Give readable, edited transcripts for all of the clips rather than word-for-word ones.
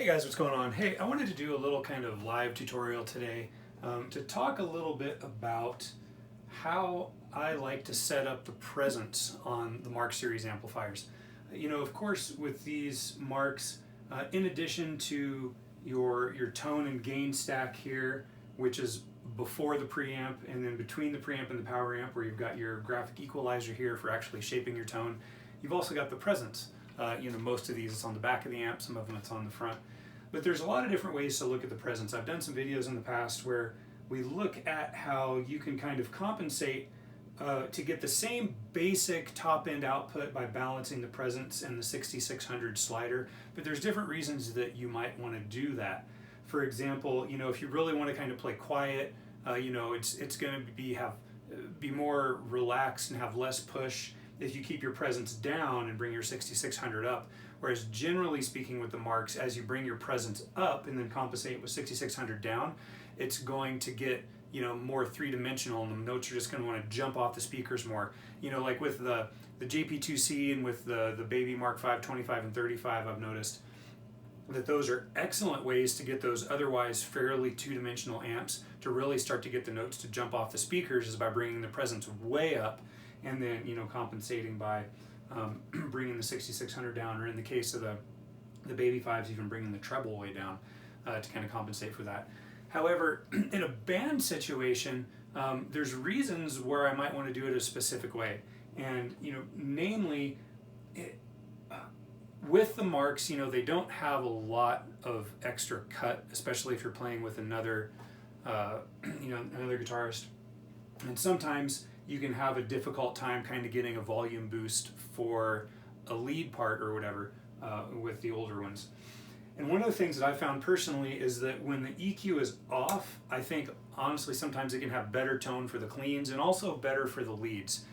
Hey guys, what's going on? Hey, I wanted to do a little kind of live tutorial today to talk a little bit about how I like to set up the presence on the Mark series amplifiers. You know, of course, with these Marks, in addition to your tone and gain stack here, which is before the preamp and then between the preamp and the power amp, where you've got your graphic equalizer here for actually shaping your tone, you've also got the presence. You know, most of these it's on the back of the amp, some of them it's on the front. But there's a lot of different ways to look at the presence. I've done some videos in the past where we look at how you can kind of compensate to get the same basic top-end output by balancing the presence and the 6600 slider, but there's different reasons that you might want to do that. For example, you know, if you really want to kind of play quiet, you know, it's going to be more relaxed and have less push if you keep your presence down and bring your 6600 up. Whereas generally speaking with the Marks, as you bring your presence up and then compensate with 6600 down, it's going to get, you know, more three-dimensional, and the notes are just going to want to jump off the speakers more. You know, like with the JP2C and with the Baby Mark 5, 25 and 35, I've noticed that those are excellent ways to get those otherwise fairly two-dimensional amps to really start to get the notes to jump off the speakers, is by bringing the presence way up and then, you know, compensating by bringing the 6600 down, or in the case of the Baby 5s, even bringing the treble way down to kind of compensate for that. However, in a band situation, there's reasons where I might want to do it a specific way. And, you know, namely, with the Marks, you know, they don't have a lot of extra cut, especially if you're playing with another, you know, another guitarist. And sometimes you can have a difficult time kind of getting a volume boost for a lead part or whatever with the older ones. And one of the things that I found personally is that when the EQ is off, I think honestly sometimes it can have better tone for the cleans and also better for the leads.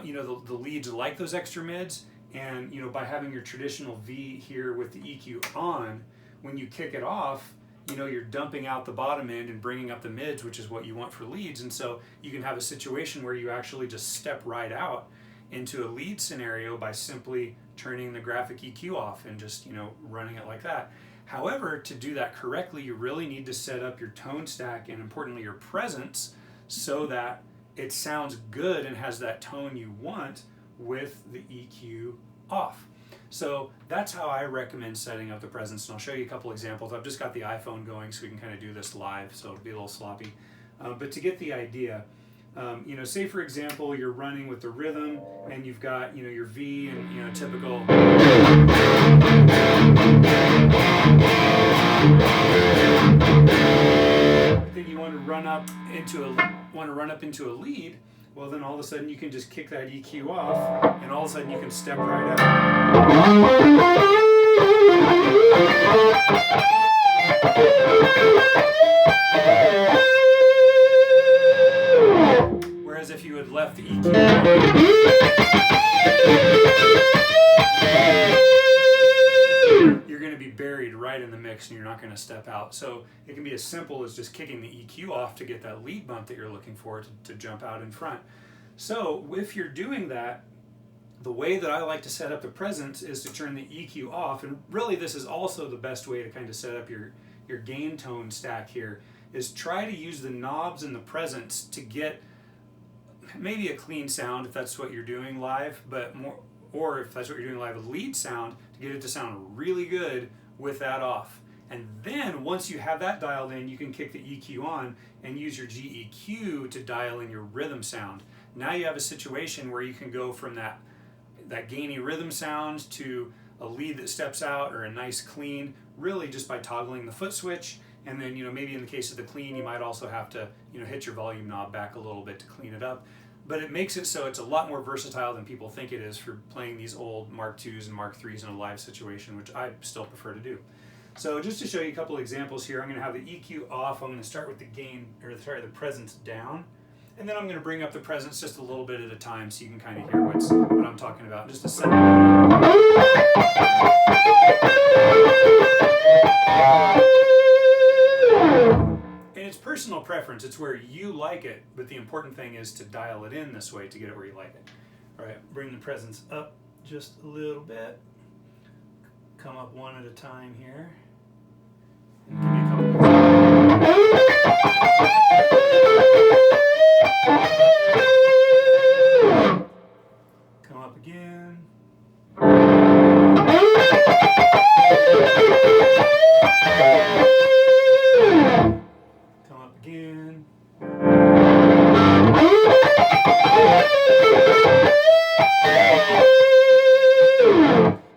You know, the leads like those extra mids, and you know, by having your traditional V here with the EQ on, when you kick it off, you know, you're dumping out the bottom end and bringing up the mids, which is what you want for leads. And so you can have a situation where you actually just step right out into a lead scenario by simply turning the graphic EQ off and just, you know, running it like that. However, to do that correctly, you really need to set up your tone stack and, importantly, your presence so that it sounds good and has that tone you want with the EQ off. So that's how I recommend setting up the presence, and I'll show you a couple examples. I've just got the iPhone going so we can kind of do this live, so it'll be a little sloppy. But to get the idea, you know, say for example you're running with the rhythm and you've got, you know, your V and, you know, typical. Then you want to run up into a lead. Well, then all of a sudden you can just kick that EQ off, and all of a sudden you can step right out. Whereas if you had left the EQ on, you're going to be buried right in the mix and you're not going to step out. So it can be as simple as just kicking the EQ off to get that lead bump that you're looking for to jump out in front. So if you're doing that, the way that I like to set up the presence is to turn the EQ off, and really this is also the best way to kind of set up your gain tone stack here, is try to use the knobs and the presence to get maybe a clean sound if that's what you're doing live, but more, or if that's what you're doing live, a lead sound, to get it to sound really good with that off. And then once you have that dialed in, you can kick the EQ on and use your GEQ to dial in your rhythm sound. Now you have a situation where you can go from that gainy rhythm sound to a lead that steps out, or a nice clean, really just by toggling the foot switch. And then, you know, maybe in the case of the clean, you might also have to, you know, hit your volume knob back a little bit to clean it up. But it makes it so it's a lot more versatile than people think it is for playing these old Mark IIs and Mark IIIs in a live situation, which I still prefer to do. So just to show you a couple examples here, I'm going to have the EQ off. I'm going to start with the gain, or sorry, the presence down. And then I'm going to bring up the presence just a little bit at a time so you can kind of hear what I'm talking about. Just a second. And it's personal preference. It's where you like it, but the important thing is to dial it in this way to get it where you like it. All right, bring the presence up just a little bit. Come up one at a time here. Come up again. Come up again.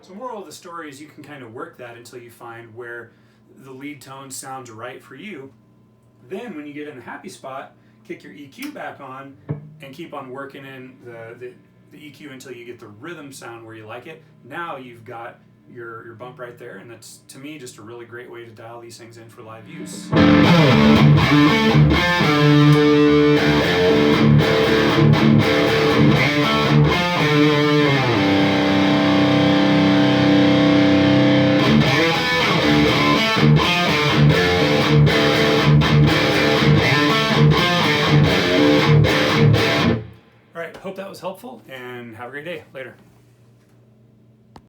So moral of the story is you can kind of work that until you find where the lead tone sounds right for you. Then when you get in the happy spot, kick your EQ back on and keep on working in the EQ until you get the rhythm sound where you like it. Now you've got your bump right there, and that's, to me, just a really great way to dial these things in for live use. All right, hope that was helpful, and have a great day. Later.